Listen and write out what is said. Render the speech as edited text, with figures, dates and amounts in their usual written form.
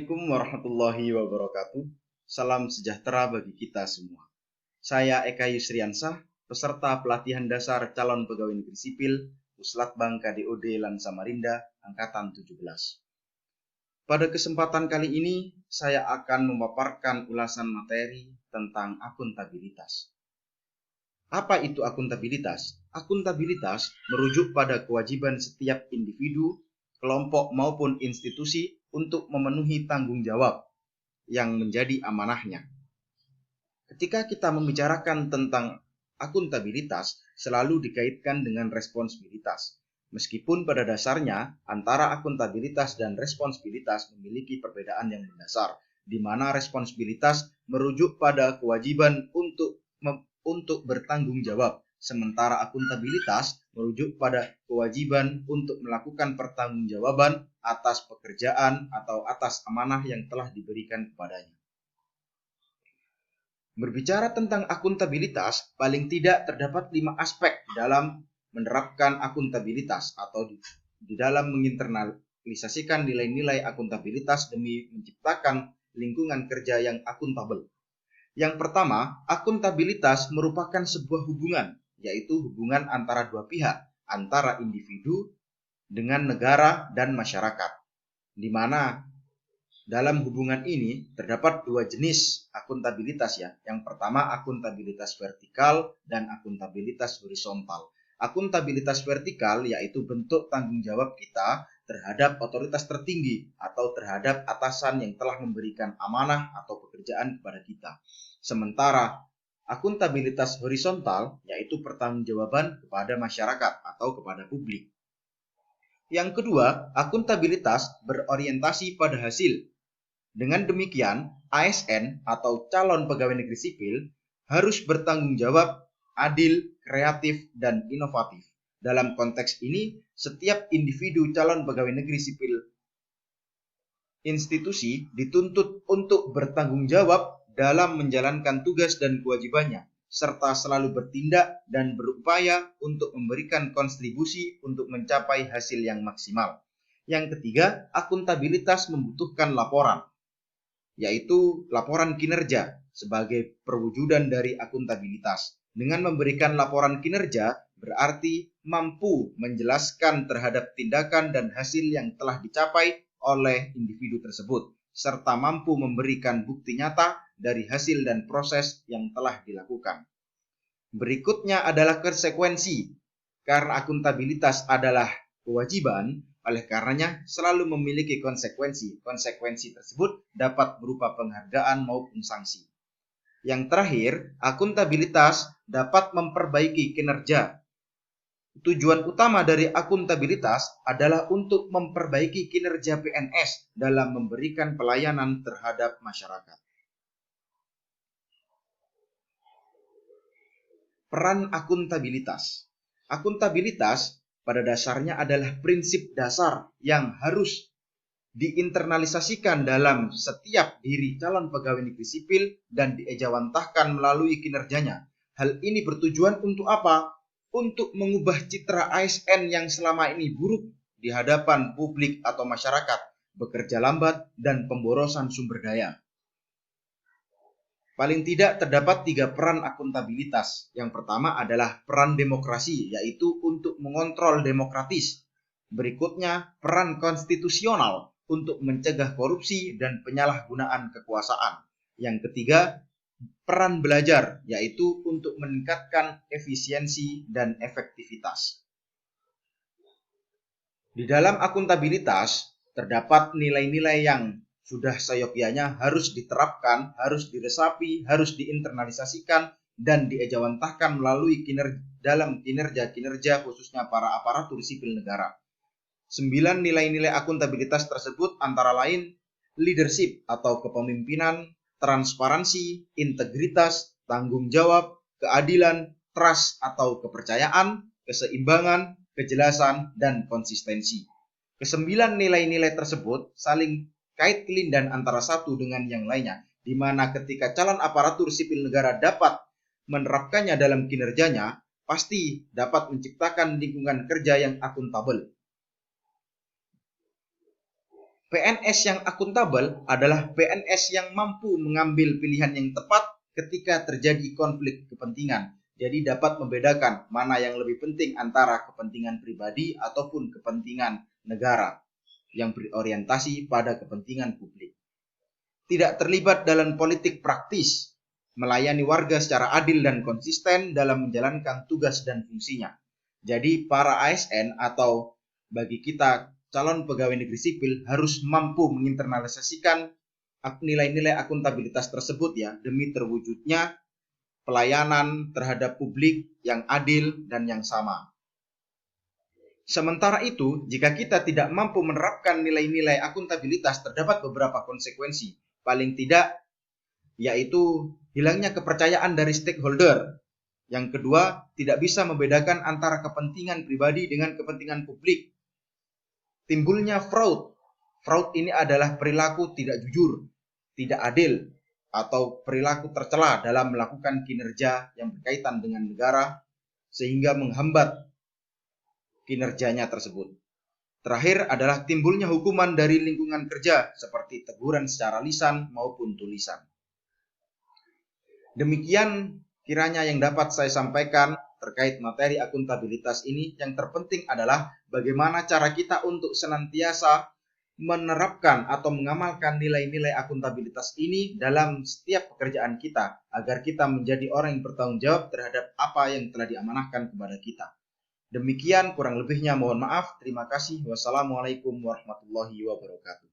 Assalamualaikum warahmatullahi wabarakatuh. Salam sejahtera bagi kita semua. Saya Eka Yusriansah, peserta pelatihan dasar calon pegawai negeri sipil Puslatbang KDOD Lan Samarinda Angkatan 17. Pada kesempatan kali ini, saya akan memaparkan ulasan materi tentang akuntabilitas. Apa itu akuntabilitas? Akuntabilitas merujuk pada kewajiban setiap individu, kelompok maupun institusi untuk memenuhi tanggung jawab yang menjadi amanahnya. Ketika kita membicarakan tentang akuntabilitas, selalu dikaitkan dengan responsibilitas. Meskipun pada dasarnya antara akuntabilitas dan responsibilitas memiliki perbedaan yang mendasar, di mana responsibilitas merujuk pada kewajiban untuk bertanggung jawab, sementara akuntabilitas merujuk pada kewajiban untuk melakukan pertanggungjawaban atas pekerjaan atau atas amanah yang telah diberikan kepadanya. Berbicara tentang akuntabilitas, paling tidak terdapat 5 aspek dalam menerapkan akuntabilitas atau di dalam menginternalisasikan nilai-nilai akuntabilitas demi menciptakan lingkungan kerja yang akuntabel. Yang pertama, akuntabilitas merupakan sebuah hubungan, yaitu hubungan antara dua pihak, antara individu dengan negara dan masyarakat, di mana dalam hubungan ini terdapat dua jenis akuntabilitas ya. Yang pertama akuntabilitas vertikal dan akuntabilitas horizontal. Akuntabilitas vertikal yaitu bentuk tanggung jawab kita terhadap otoritas tertinggi atau terhadap atasan yang telah memberikan amanah atau pekerjaan kepada kita. Sementara akuntabilitas horizontal yaitu pertanggungjawaban kepada masyarakat atau kepada publik. Yang kedua, akuntabilitas berorientasi pada hasil. Dengan demikian, ASN atau calon pegawai negeri sipil harus bertanggung jawab, adil, kreatif, dan inovatif. Dalam konteks ini, setiap individu calon pegawai negeri sipil institusi dituntut untuk bertanggung jawab dalam menjalankan tugas dan kewajibannya, serta selalu bertindak dan berupaya untuk memberikan kontribusi untuk mencapai hasil yang maksimal. Yang ketiga, akuntabilitas membutuhkan laporan, yaitu laporan kinerja sebagai perwujudan dari akuntabilitas. Dengan memberikan laporan kinerja, berarti mampu menjelaskan terhadap tindakan dan hasil yang telah dicapai oleh individu tersebut, serta mampu memberikan bukti nyata dari hasil dan proses yang telah dilakukan. Berikutnya adalah konsekuensi. Karena akuntabilitas adalah kewajiban, oleh karenanya selalu memiliki konsekuensi. Konsekuensi tersebut dapat berupa penghargaan maupun sanksi. Yang terakhir, akuntabilitas dapat memperbaiki kinerja. Tujuan utama dari akuntabilitas adalah untuk memperbaiki kinerja PNS dalam memberikan pelayanan terhadap masyarakat. Peran akuntabilitas. Akuntabilitas pada dasarnya adalah prinsip dasar yang harus diinternalisasikan dalam setiap diri calon pegawai negeri sipil dan diejawantahkan melalui kinerjanya. Hal ini bertujuan untuk apa? Untuk mengubah citra ASN yang selama ini buruk di hadapan publik atau masyarakat, bekerja lambat, dan pemborosan sumber daya. Paling tidak terdapat 3 peran akuntabilitas. Yang pertama adalah peran demokrasi, yaitu untuk mengontrol demokratis. Berikutnya, peran konstitusional untuk mencegah korupsi dan penyalahgunaan kekuasaan. Yang ketiga, peran belajar, yaitu untuk meningkatkan efisiensi dan efektivitas. Di dalam akuntabilitas, terdapat nilai-nilai yang sudah seyogyanya harus diterapkan, harus diresapi, harus diinternalisasikan, dan diejawantahkan melalui dalam kinerja-kinerja khususnya para aparatur sipil negara. 9 nilai-nilai akuntabilitas tersebut antara lain leadership atau kepemimpinan, transparansi, integritas, tanggung jawab, keadilan, trust atau kepercayaan, keseimbangan, kejelasan, dan konsistensi. Kesembilan nilai-nilai tersebut saling kait kelindan antara satu dengan yang lainnya, di mana ketika calon aparatur sipil negara dapat menerapkannya dalam kinerjanya, pasti dapat menciptakan lingkungan kerja yang akuntabel. PNS yang akuntabel adalah PNS yang mampu mengambil pilihan yang tepat ketika terjadi konflik kepentingan. Jadi dapat membedakan mana yang lebih penting antara kepentingan pribadi ataupun kepentingan negara yang berorientasi pada kepentingan publik. Tidak terlibat dalam politik praktis, melayani warga secara adil dan konsisten dalam menjalankan tugas dan fungsinya. Jadi para ASN atau bagi kita calon pegawai negeri sipil harus mampu menginternalisasikan nilai-nilai akuntabilitas tersebut ya, demi terwujudnya pelayanan terhadap publik yang adil dan yang sama. Sementara itu, jika kita tidak mampu menerapkan nilai-nilai akuntabilitas, terdapat beberapa konsekuensi. Paling tidak, yaitu hilangnya kepercayaan dari stakeholder. Yang kedua, tidak bisa membedakan antara kepentingan pribadi dengan kepentingan publik. Timbulnya fraud. Fraud ini adalah perilaku tidak jujur, tidak adil, atau perilaku tercela dalam melakukan kinerja yang berkaitan dengan negara sehingga menghambat kinerjanya tersebut. Terakhir adalah timbulnya hukuman dari lingkungan kerja seperti teguran secara lisan maupun tulisan. Demikian kiranya yang dapat saya sampaikan terkait materi akuntabilitas ini. Yang terpenting adalah bagaimana cara kita untuk senantiasa menerapkan atau mengamalkan nilai-nilai akuntabilitas ini dalam setiap pekerjaan kita, agar kita menjadi orang yang bertanggung jawab terhadap apa yang telah diamanahkan kepada kita. Demikian kurang lebihnya mohon maaf. Terima kasih. Wassalamualaikum warahmatullahi wabarakatuh.